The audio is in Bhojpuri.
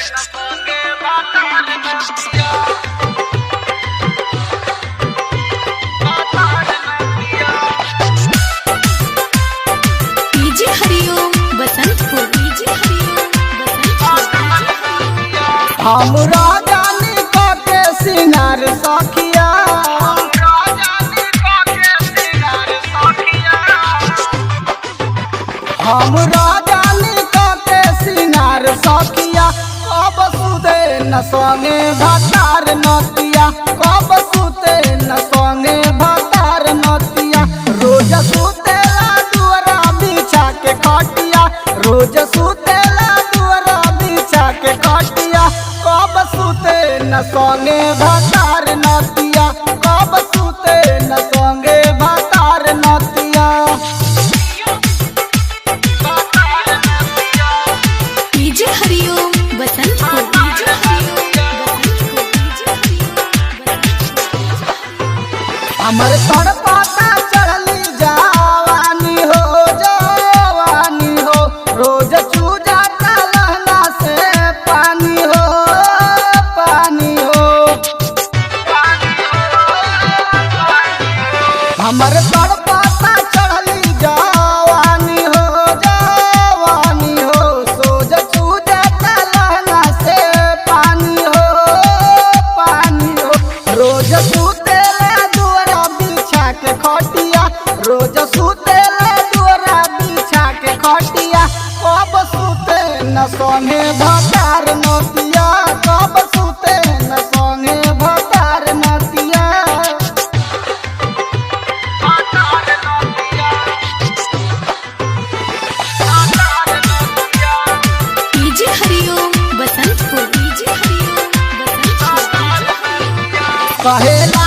डीजे हरिओम बसंतपुर, डीजे हरिओम बसंतपुर। हम राजानी का के सिंगार सखिया, हम राजानी का के सिंगार सखिया। कब सुते न संगे भतार नतिया, कब सुते न संगे भतार नतिया। रोज सुतेला दुआरा बिछा के खटिया, रोज सुतेला दुआरा बिछा के खटिया। कब सुते न संगे भतार नतिया, कब सुते न संगे भतार नतिया। डीजे हरिओम बसंतपुर, डीजे हरिओम बसंतपुर, डीजे हरिओम बसंतपुर। हमर तड़पाता चढ़ली जवानी हो, जवानी हो। रोज चूजाता लहना से पानी हो, पानी हो। हमर तड़पाता चढ़ली जवानी हो, जवानी हो। सोज चूजाता लहना से पानी हो, पानी हो। रोज सुतेला दुआरा बिछा के खटिया, रोज सुतेला दुआरा बिछा के खटिया। कब सुते न संगे भतार नतिया, कब सुते न संगे भतार नतिया। डीजे हरिओम बसंतपुर, डीजे हरिओम बसंतपुर। कहेला